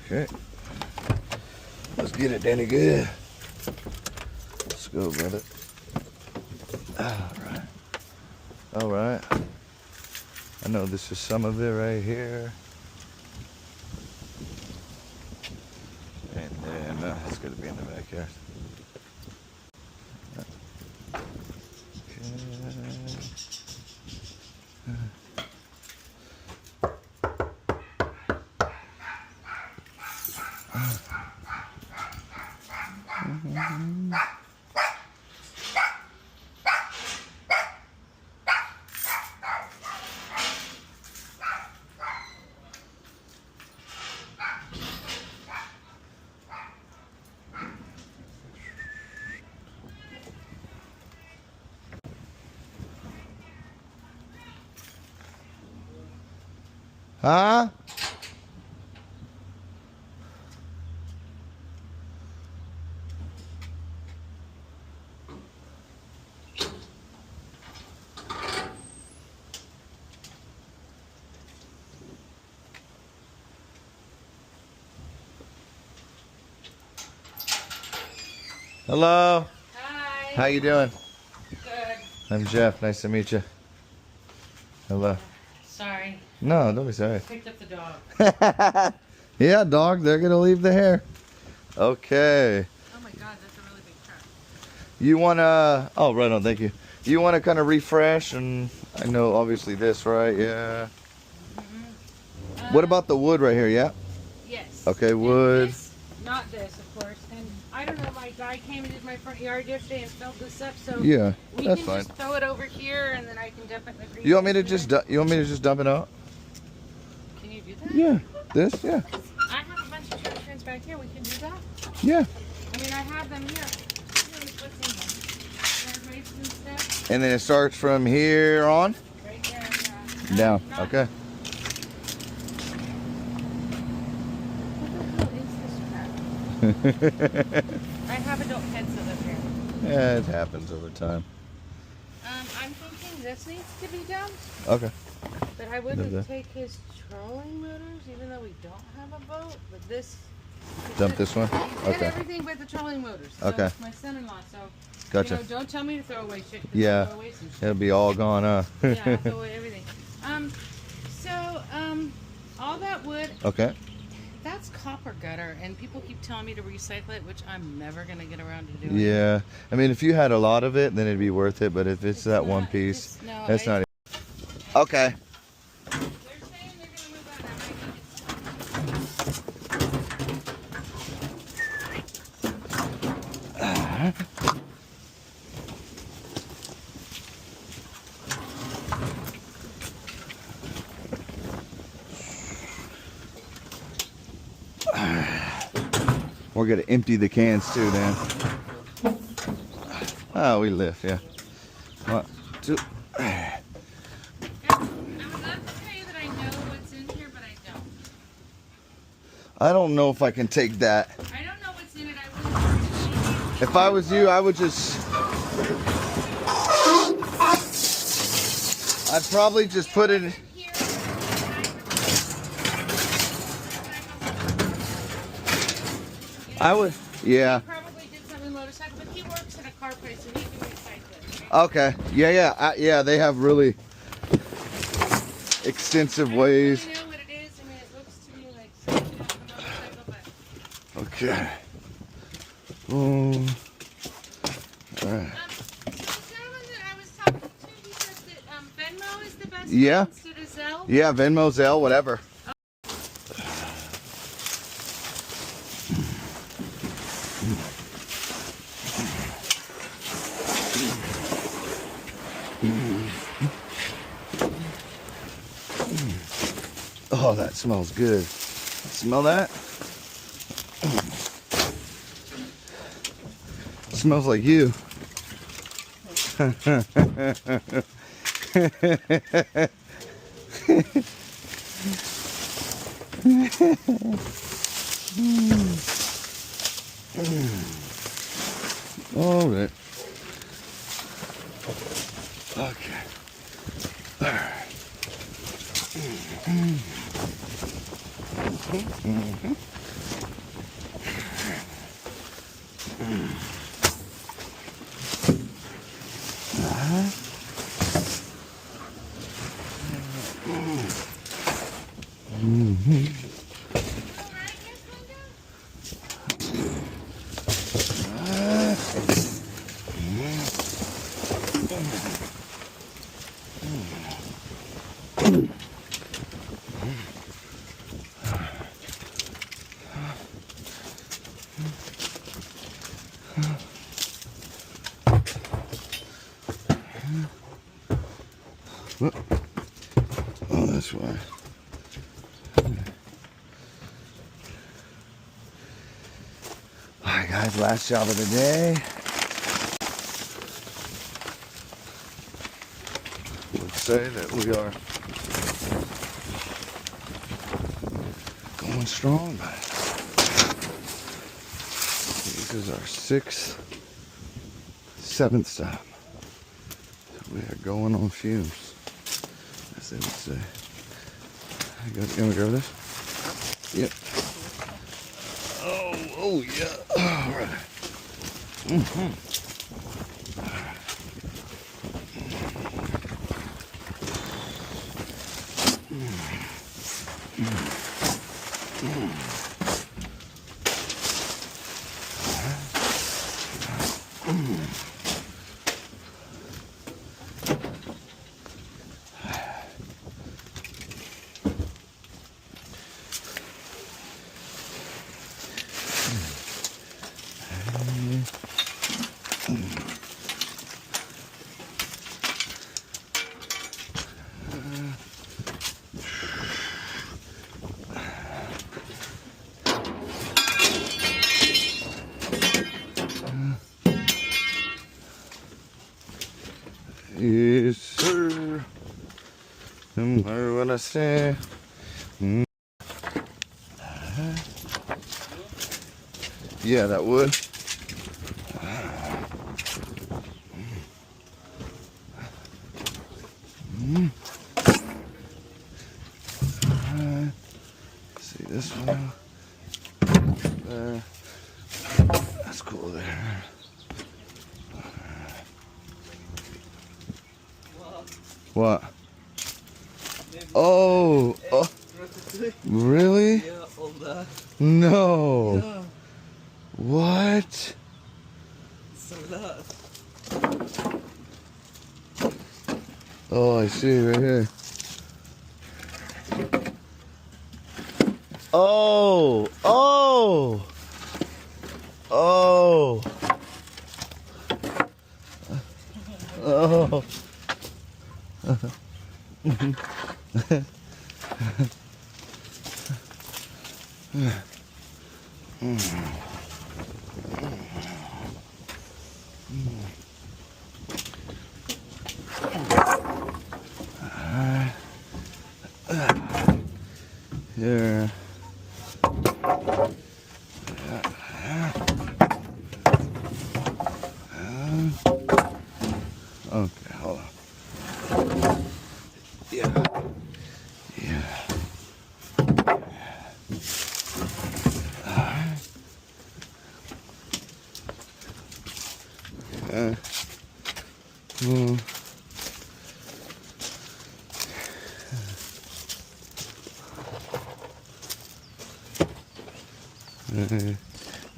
Okay. Let's get it, Danny. Good. Let's go, brother. Alright. Alright. I know this is some of it right here. And then it's going to be in the backyard. Huh? Hello. Hi. How you doing? Good. I'm Jeff. Nice to meet you. Hello. Sorry. No, don't be sorry. Picked up the dog. Yeah, dog. They're gonna leave the hair. Okay. Oh my God, that's a really big truck. You wanna? Oh, right on. Thank you. You wanna kind of refresh, and I know obviously this, right? Yeah. What about the wood right here? Yeah. Yes. Okay, And wood. this, not this, of course. And I don't know, my guy came and did my front yard yesterday and filled this up, so Yeah, we that's can fine. just throw it over here, and then I can dump it in the green. You want me to just? You want me to just dump it out? Can you do that? Yeah. This? Yeah. I have a bunch of trash cans back here. We can do that. Yeah. I mean, I have them here. What's in them? Yard waste and stuff. And then it starts from here on. Right there. Down. Not- Okay. What the hell is this crap? I have adult headset up here. Yeah, it happens over time. I'm thinking this needs to be dumped, Okay. but I Love wouldn't that. take his trolling motors, even though we don't have a boat. But this. Dump this one? He did Okay. everything but the trolling motors. So Okay. My son-in-law. So. Gotcha. You know, don't tell me to throw away shit. 'Cause Yeah. I'll throw away some shit. It'll be all gone, huh? Yeah, I'll throw away everything. All that wood. Okay. That's copper gutter, and people keep telling me to recycle it, which I'm never gonna get around to doing. Yeah. I mean, if you had a lot of it, then it'd be worth it. But if it's that one not- piece, no, that's not. Okay. They're saying they're gonna move out. I might need it. We're gonna empty the cans too, Dan. Oh, we lift, yeah. 1, 2. I would love to tell you that I know what's in here, but I don't. I don't know if I can take that. I don't know what's in it. I wouldn't. If I was you, I would just. I'd probably just put it. Here. I would. Yeah. He probably did something motorcycle, but he works at a car place, so he can recycle it. Okay. Yeah. Yeah. They have really extensive ways. I don't really know what it is. I mean, it looks to me like something off a motorcycle, but. Okay. Boom. All right. The gentleman that I was talking to, he said that Venmo is the best Yeah. way instead of Zelle. Yeah. Venmo, Zelle, whatever. Oh, that smells good. Smell that? Smells like you. All right. Okay. All right. Oh, that's why. Alright guys, last job of the day. Let's say that we are going strong, but this is our 6th, 7th stop. So we are going on fumes, as they would say. You wanna grab this? Yep. Oh yeah. All right. Yes, sir. Somewhere what I say. Yeah, that would. See this one there. That's cool there. What? Oh, oh, really? Yeah, all that. No. Yeah, What? some of that. Oh, I see right here. Oh, oh, oh, oh. Yeah. Okay, hold on. Yeah. Yeah.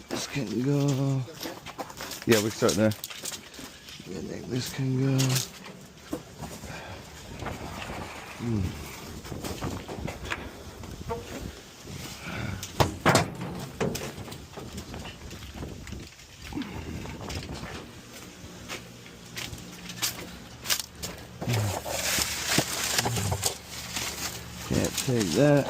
This can go. Yeah, we can start there. I think this can go. Can't take that.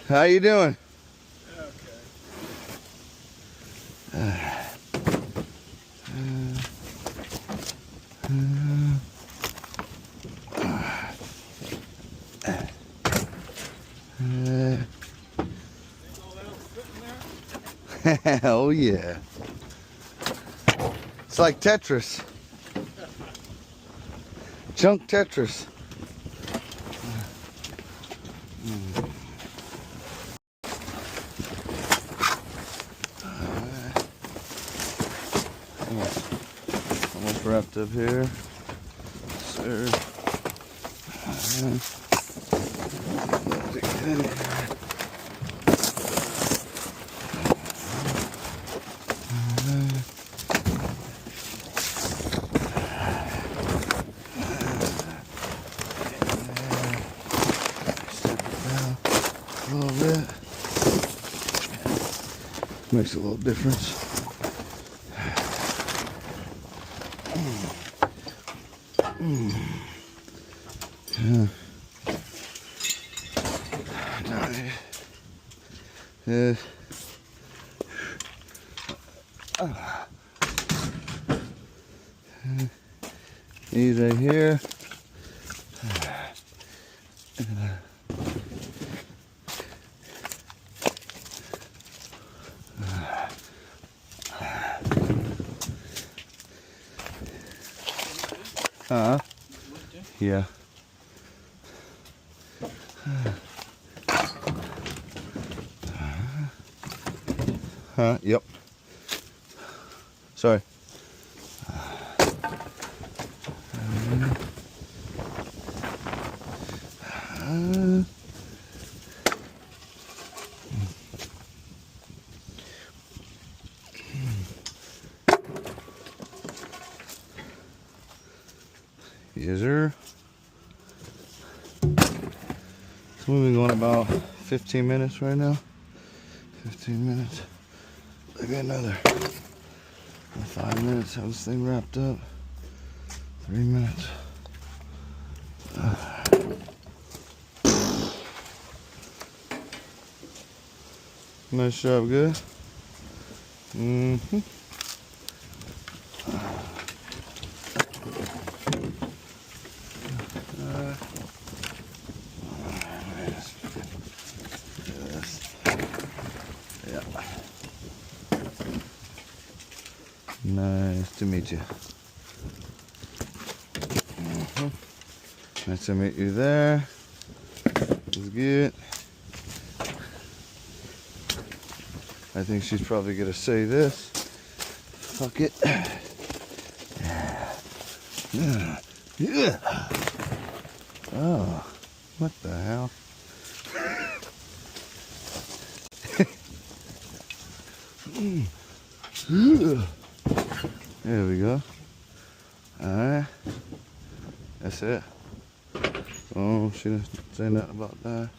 How you doing? Oh yeah. It's like Tetris. Junk Tetris. Almost wrapped up here. Sir. A little bit. Makes a little difference. Yeah. Yeah. These right here. Yeah. Yep. Sorry. Yes, sir. So we've been going about 15 minutes right now. 15 minutes. Maybe another 5 minutes. Have this thing wrapped up. 3 minutes. Nice job, good. Mm-hmm. Nice to meet you. Nice to meet you there. It's good. I think she's probably gonna say this. Fuck it. Yeah. Oh, what the hell? There we go. Alright. That's it. Oh, she didn't say nothing about that.